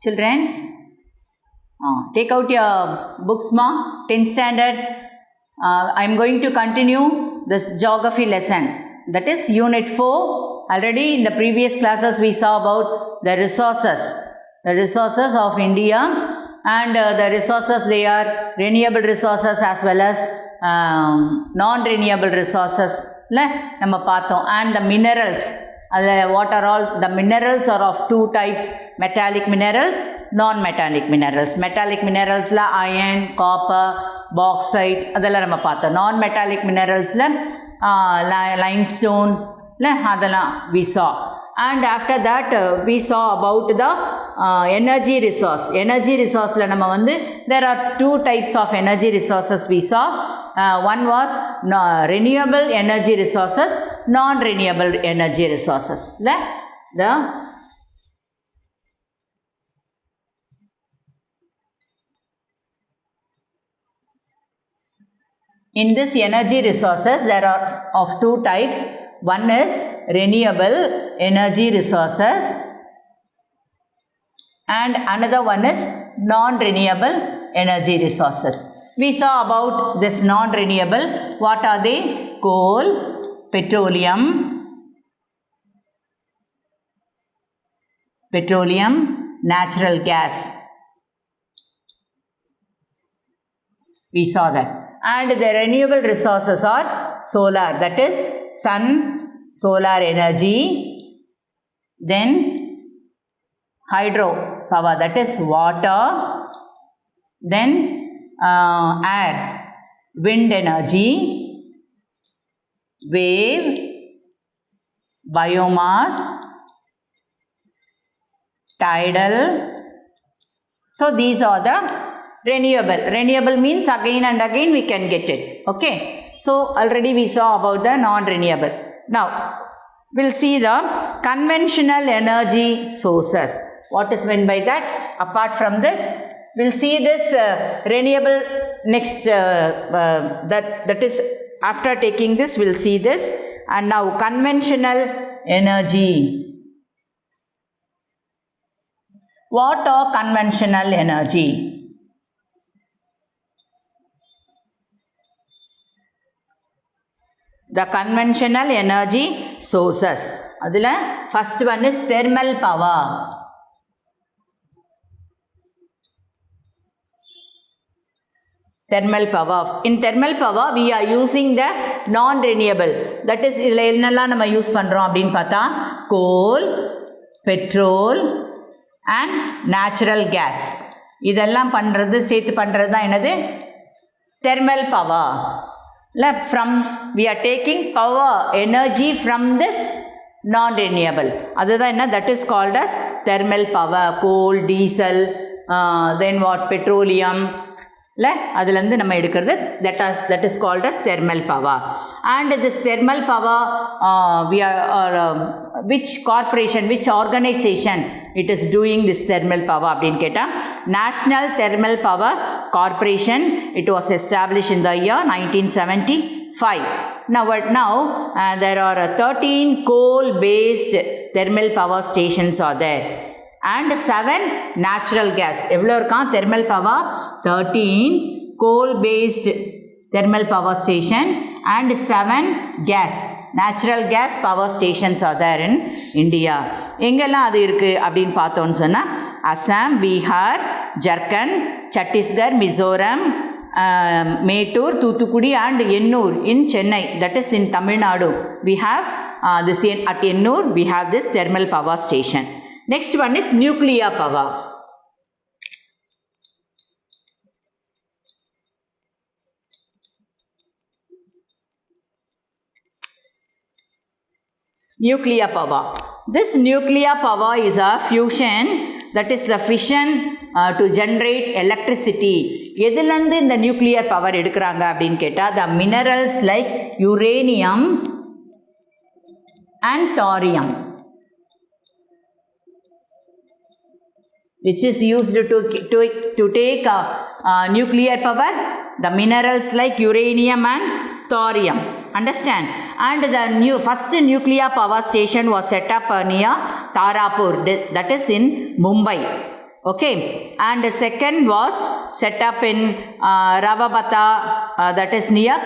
Children, take out your books, ma. 10th standard. I am going to continue this geography lesson. That is Unit 4. Already in the previous classes we saw about the resources of India, and the resources, they are renewable resources as well as non-renewable resources. And the minerals. What are all the minerals are of two types: metallic minerals, non-metallic minerals. Metallic minerals la iron, copper, bauxite adella nama paatha. Non-metallic minerals la limestone la adella we saw. And after that we saw about the energy resource. Energy resource la nama there are two types of energy resources we saw. One was renewable energy resources, non-renewable energy resources. In this energy resources, there are of two types. One is renewable energy resources and another one is non-renewable energy resources. We saw about this non-renewable. What are they? Coal, petroleum, natural gas. We saw that. And the renewable resources are solar, that is sun, solar energy, then hydro power, that is water, then air, wind energy, wave, biomass, tidal. So these are the renewable. Renewable means again and again we can get it. Okay. So already we saw about the non-renewable. Now we'll see the conventional energy sources. What is meant by that? Apart from this, we'll see this renewable next. That is after taking this, we'll see this. And now conventional energy. What are conventional energy? The conventional energy sources. Adila first one is thermal power. Thermal power. In thermal power, we are using the non-renewable. That is, idhula ennalla nama use pandrom appdin paatha coal, petrol and natural gas. Idella pandrathu sethu pandrathu da enadhu thermal power. We are taking power, energy from this non-renewable. That is called as thermal power. Coal, diesel, then what? Petroleum. That is called as thermal power. And this thermal power, which corporation, which organization it is doing this thermal power? National Thermal Power Corporation. It was established in the year 1975. Now there are 13 coal-based thermal power stations are there. And 7 natural gas. Evlo irukka thermal power? 13 coal-based thermal power station and 7 gas. Natural gas power stations are there in India. Engella adu irukku appdin paathonu sonna Assam, Bihar, Jharkhand, Chhattisgarh, Mizoram, Mettur, Thoothukudi and Ennur in Chennai. That is in Tamil Nadu. We have this at Ennur. We have this thermal power station. Next one is nuclear power. Nuclear power. This nuclear power is a fusion, that is the fission to generate electricity. Edilandi in the nuclear power edukranga appdin ketta, the minerals like uranium and thorium, which is used to take nuclear power, the minerals like uranium and thorium. Understand? And the first nuclear power station was set up near Tarapur, that is in Mumbai. Okay, and the second was set up in Ravabata, that is near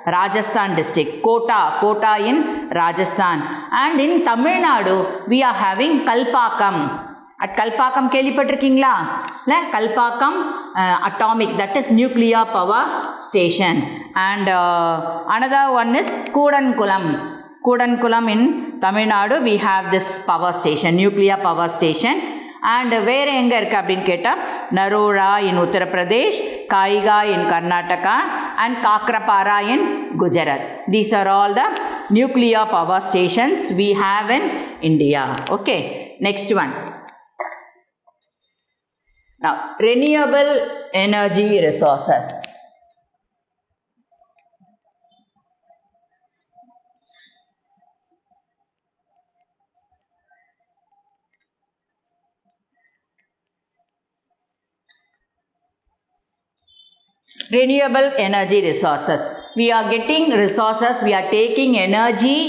Rajasthan district, Kota in Rajasthan. And in Tamil Nadu, we are having Kalpakam. At Kalpakam kelipattirukingla? Kalpakam atomic, that is nuclear power station. And another one is Kudankulam in Tamil Nadu, we have this power station, nuclear power station. And வேறு எங்கே இருக்குது அப்படின்னு கேட்டால் Narora in Uttar Pradesh, Kaiga in Karnataka and Kakrapara in Gujarat. These are all the nuclear power stations we have in India. Okay, next one. Now, renewable energy resources. Renewable energy resources. We are getting resources, we are taking energy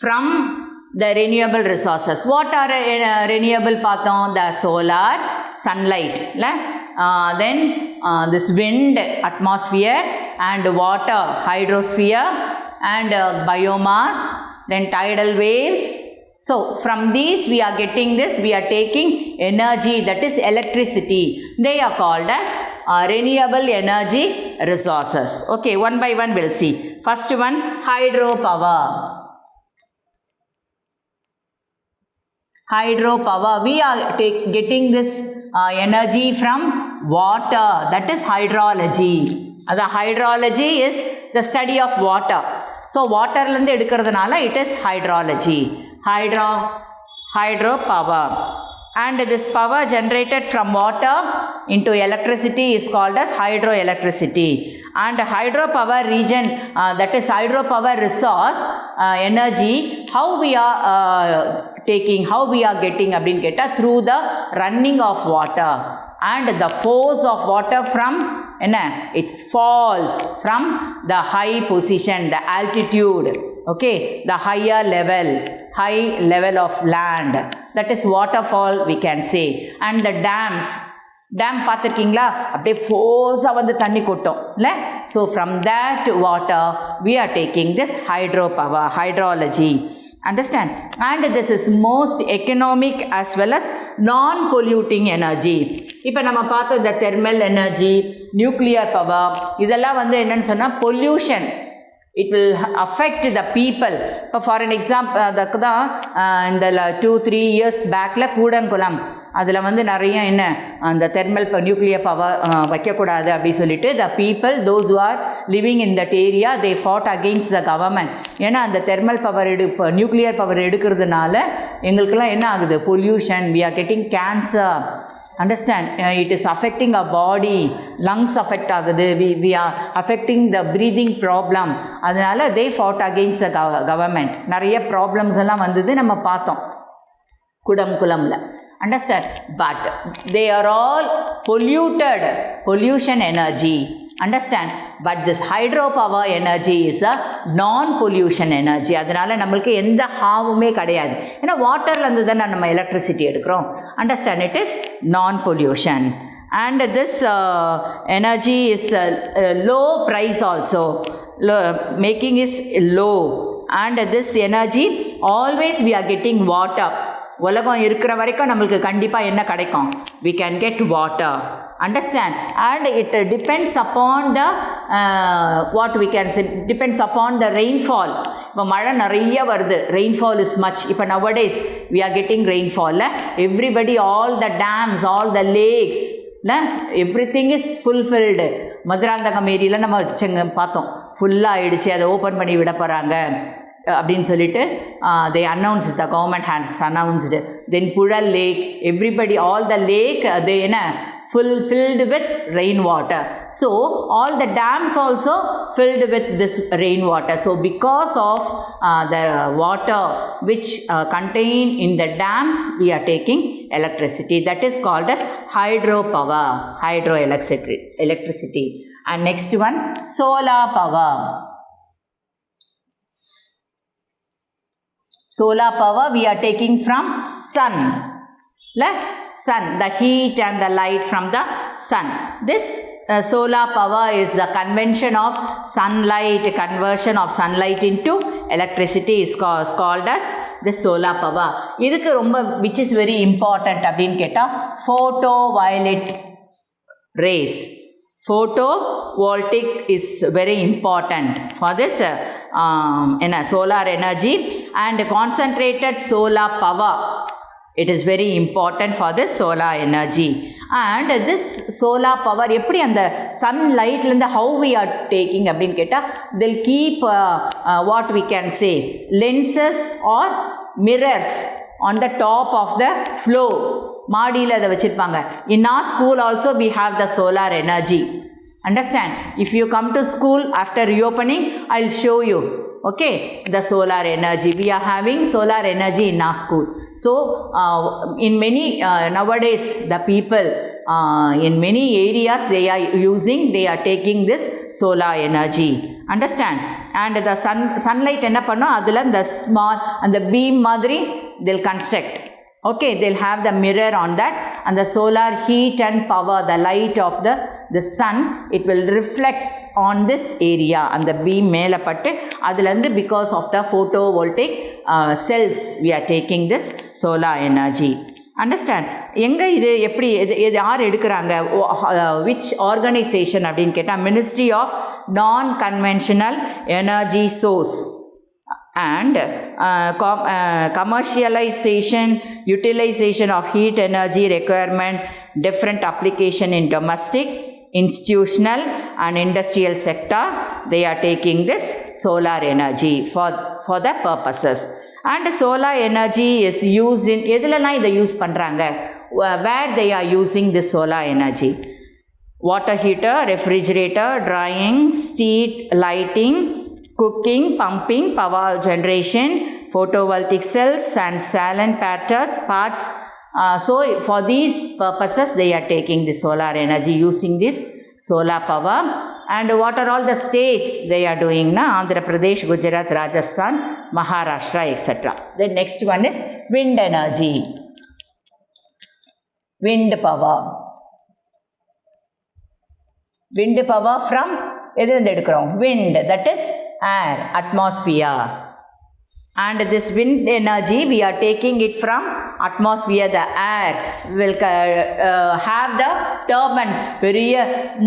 from the renewable resources. What are renewable பார்த்தோம்? The solar, sunlight, then this wind, atmosphere, and water, hydrosphere, and biomass, then tidal waves. So, from these we are getting this, we are taking energy, that is electricity. They are called as renewable energy resources. Okay, one by one we'll see. First one, hydropower. Hydropower, we are getting this energy from water, that is hydrology. The hydrology is the study of water. So, water lende edukradanaala it is hydrology. Hydropower. And this power generated from water into electricity is called as hydroelectricity. And hydropower region, that is hydropower resource energy, how we are getting அப்படின்னு கேட்டால் through the running of water and the force of water from it falls from the high position, the altitude, okay, the high level of land, that is waterfall we can say. And the dam பார்த்துருக்கீங்களா? அப்படியே ஃபோர்ஸாக வந்து தண்ணி கொட்டும் இல்லை? So from that water we are taking this hydropower, hydrology. Understand? And this is most economic as well as non-polluting energy. இப்போ நம்ம பார்த்தோம் இந்த thermal energy, nuclear power, இதெல்லாம் வந்து என்னன்னு சொன்னால் pollution. It will affect the people. For an example, அதுக்கு தான் இந்த 2-3 years பேக்கில் கூடங்குளம் அதில் வந்து நிறைய அந்த தெர்மல் நியூக்ளியர் பவர் வைக்கக்கூடாது அப்படின்னு சொல்லிட்டு the people, those who are living in that area, they fought against the government. ஏன்னா அந்த தெர்மல் பவர் நியூக்ளியர் பவர் எடுக்கிறதுனால எங்களுக்கெல்லாம் என்ன ஆகுது? Pollution, we are getting cancer. Understand? It is affecting our body, lungs affect ஆகுது, we are affecting the breathing problem. அதனால they fought against the government. நிறைய problems எல்லாம் வந்தது நம்ம பார்த்தோம் குடம்குளம்ல. Understand? But they are all pollution energy. Understand? But this hydropower energy is a non-pollution energy. அதனால நம்மளுக்கு எந்த ஹாவுமே கிடையாது. ஏன்னா வாட்டர்லேருந்து தான் நம்ம எலக்ட்ரிசிட்டி எடுக்கிறோம். Understand? It is non-pollution. And this energy is low price also. Making is low. And this energy, always we are getting water. உலகம் இருக்கிற வரைக்கும் நம்மளுக்கு கண்டிப்பாக என்ன கிடைக்கும்? We can get water. Understand? And it depends upon the what we can say, depends upon the rainfall. இப்போ மழை நிறைய வருது, rainfall is much. இப்போ nowadays we are getting rainfall. Everybody, all the dams, all the lakes, everything is fulfilled. Madurantakam ஏரியில் நம்ம பார்த்தோம், ஃபுல்லாக ஆகிடுச்சு, அதை ஓப்பன் பண்ணி விட போகிறாங்க அப்படின்னு சொல்லிட்டு they announced, the government has announced. Then Pural Lake, everybody, all the lake, they filled with rainwater. So all the dams also filled with this rainwater. So because of the water which contain in the dams, we are taking electricity. That is called as hydropower, electricity. And next one, solar power. Solar power we are taking from sun. sun, the heat and the light from the sun. This solar power is the conversion of sunlight into electricity is called as the solar power. இதுக்கு ரொம்ப which is very important அப்படின்னு கேட்டா photoviolet rays. Photovoltaic is very important for this solar energy and concentrated solar power. It is very important for this solar energy. And this solar power எப்படி அந்த sunlightலேருந்து how we are taking அப்படின்னு கேட்டால் they'll keep what we can say lenses or mirrors on the top of the floor. மாடியில் அதை வச்சுருப்பாங்க. In our school also we have the solar energy. Understand? If you come to school after reopening, I'll show you. Okay, the solar energy. We are having solar energy in our school. So, in many nowadays, the people in many areas they are taking this solar energy. Understand? And the sunlight enna pannum adula the small and the beam madri they'll construct. Okay, they'll have the mirror on that and the solar heat and power, the light of the sun, it will reflects on this area and the beam mela pattu adulande because of the photovoltaic cells we are taking this solar energy. Understand? எங்கே இது எப்படி இது யார் எடுக்கிறாங்க which organization அப்படின்னு கேட்டால் Ministry of Non-Conventional Energy Source and commercialization, utilization of heat energy requirement, different application in domestic, institutional and industrial sector, they are taking this solar energy for the purposes. And solar energy is used in எதுலலாம் இதை use பண்ணுறாங்க, where they are using this solar energy? Water heater, refrigerator, drying, street lighting, cooking, pumping, power generation, photovoltaic cells and silent parts. So for these purposes they are taking the solar energy, using this solar power. And what are all the states they are doing na? Andhra Pradesh, Gujarat, Rajasthan, Maharashtra, etc. The next one is wind energy. Wind power. Wind power from எதிலிருந்து எடுக்கிறோம்? Wind, that is air, atmosphere. And this wind energy we are taking it from atmosphere. The air will have the turbines, பெரிய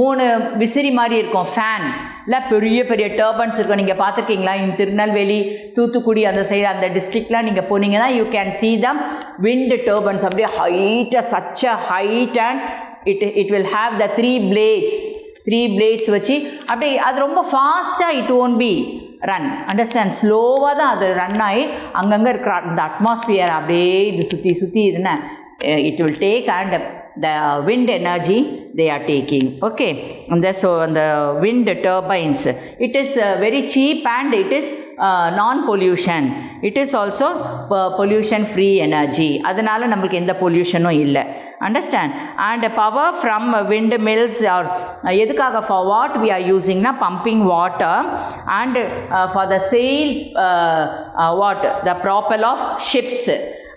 3 விசிறி மாதிரி இருக்கும் fan இல்லை, பெரிய பெரிய turbans இருக்கும். நீங்கள் பார்த்துருக்கீங்களா? இந்த திருநெல்வேலி, தூத்துக்குடி அந்த சைடு அந்த டிஸ்ட்ரிக்ட்லாம் நீங்கள் போனீங்கன்னா you can see them wind turbines. அப்படியே ஹைட்டாக, such a height, and it will have the 3 blades வச்சு அப்படியே அது ரொம்ப ஃபாஸ்ட்டாக it won't be run. Understand? ஸ்லோவாக தான் அது ரன் ஆகி அங்கங்கே இருக்கிற அந்த அட்மாஸ்பியர் அப்படியே இது சுற்றி இதுன்னா it will take, and the wind energy they are taking. Okay, and so the wind turbines, it is very cheap and it is non-pollution. It is also pollution free energy. அதனால நம்மளுக்கு எந்த பொல்யூஷனும் இல்லை. Understand? And power from windmills or எதுக்காக, for what we are using na pumping water and for the sail the propel of ships.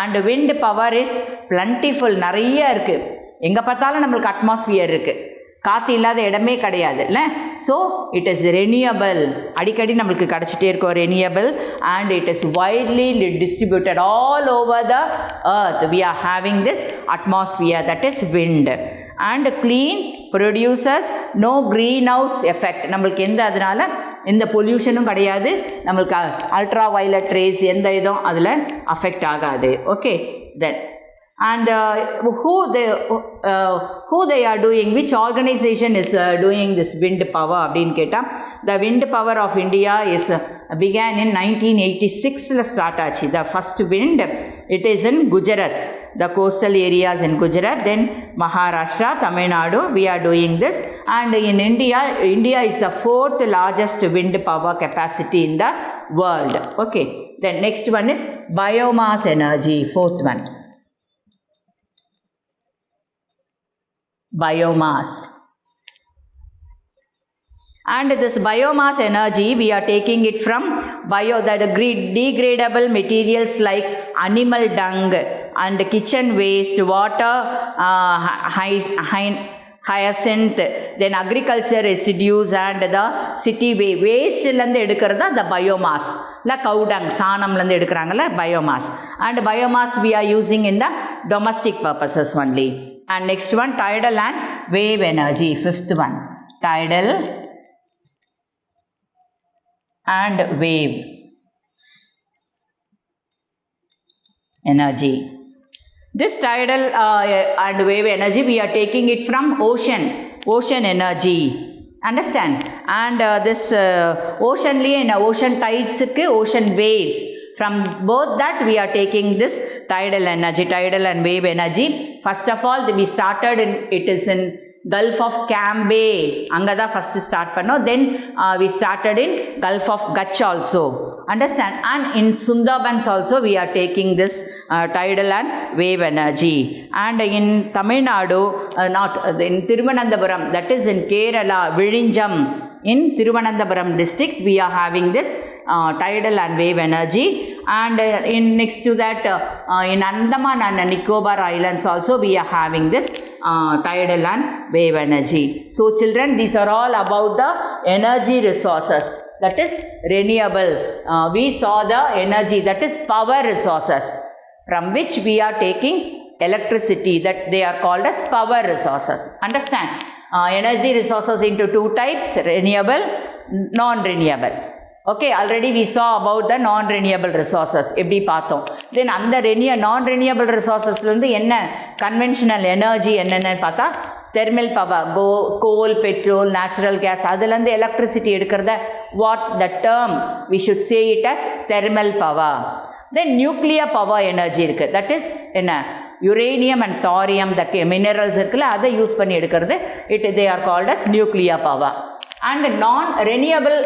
And wind power is plentiful, நிறைய இருக்குது. எங்கே பார்த்தாலும் நம்மளுக்கு அட்மாஸ்பியர் இருக்குது, காற்று இல்லாத இடமே கிடையாது இல்லை. ஸோ இட் இஸ் ரெனியூவபிள், அடிக்கடி நம்மளுக்கு கிடச்சிட்டே இருக்கும் renewable. And it is widely distributed all over the earth. We are having this atmosphere, that is wind. And clean, produces no greenhouse effect. நம்மளுக்கு அதனால் எந்த பொல்யூஷனும் கிடையாது, நம்மளுக்கு அல்ட்ரா வயலட் ரேஸ் எந்த இதுவும் அதில் அஃபெக்ட் ஆகாது. Okay, then and who they are doing, which organization is doing this wind power அப்படினு கேட்டா, the wind power of India is began in 1986 start ஆச்சு. The first wind, it is in Gujarat, the coastal areas in Gujarat, then Maharashtra, Tamil Nadu, we are doing this. And in India is the 4th largest wind power capacity in the world. Okay, then next one is biomass energy, 4th one. Biomass. And this biomass energy we are taking it from degradable materials like animal dung, and kitchen waste, water, hyacinth, then agriculture residues and the city waste லந்து எடுக்கிறது the biomass, la cow dung சாணம்லந்து எடுக்கிறாங்கல்ல biomass, and biomass we are using in the domestic purposes only. And next one, tidal and wave energy, fifth one, tidal and wave energy. This tidal and wave energy, we are taking it from ocean energy. Understand? And this ocean tides, ocean waves. From both that we are taking this tidal energy, tidal and wave energy. First of all, we started it is in Gulf of Cambay. Angada first start panno. Then we started in Gulf of Kutch also. Understand? And in Sundarbans also we are taking this tidal and wave energy. And in Tamil Nadu, not in Thiruvananthapuram, that is in Kerala, Virinjam. In Thiruvananthapuram district, we are having this tidal and wave energy. And in next to that, in Andaman and Nicobar Islands also, we are having this tidal and wave energy. So children, these are all about the energy resources, that is renewable. We saw the energy, that is power resources, from which we are taking electricity, that they are called as power resources. Understand? Energy resources into two types, renewable, non-renewable. Okay, already we saw about the non-renewable resources. எப்படி பார்த்தோம். Then அந்த non-renewable resourcesலேருந்து என்ன conventional energy என்னென்னு பார்த்தா thermal power, coal, petrol, natural gas, அதுலேருந்து electricity எடுக்கிறத what the term we should say it as thermal power. Then nuclear power energy இருக்குது, that is என்ன uranium and thorium, the minerals இருக்குல்ல அதை use பண்ணி எடுக்கிறது, they are called as nuclear power. And non-renewable,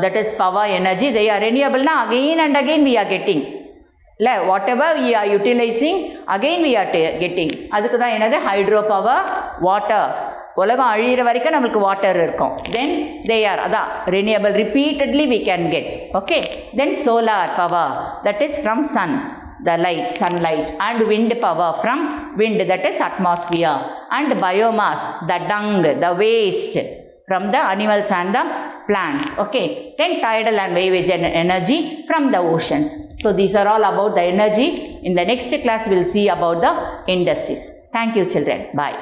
that is power energy, they are renewable na again and again we are getting. Whatever we are utilizing, again we are getting. அதுக்கு தான் என்னது hydro power, water. உலகம் அழியிற வரைக்கும் நமக்கு water இருக்கும். Then they are அதான் renewable, repeatedly we can get. Okay. Then solar power, that is from sun, the light, sunlight. And wind power from wind, that is atmosphere. And biomass, the dung, the waste from the animals and the plants. Okay. Then tidal and wave energy from the oceans. So these are all about the energy. In the next class we will see about the industries. Thank you children. Bye.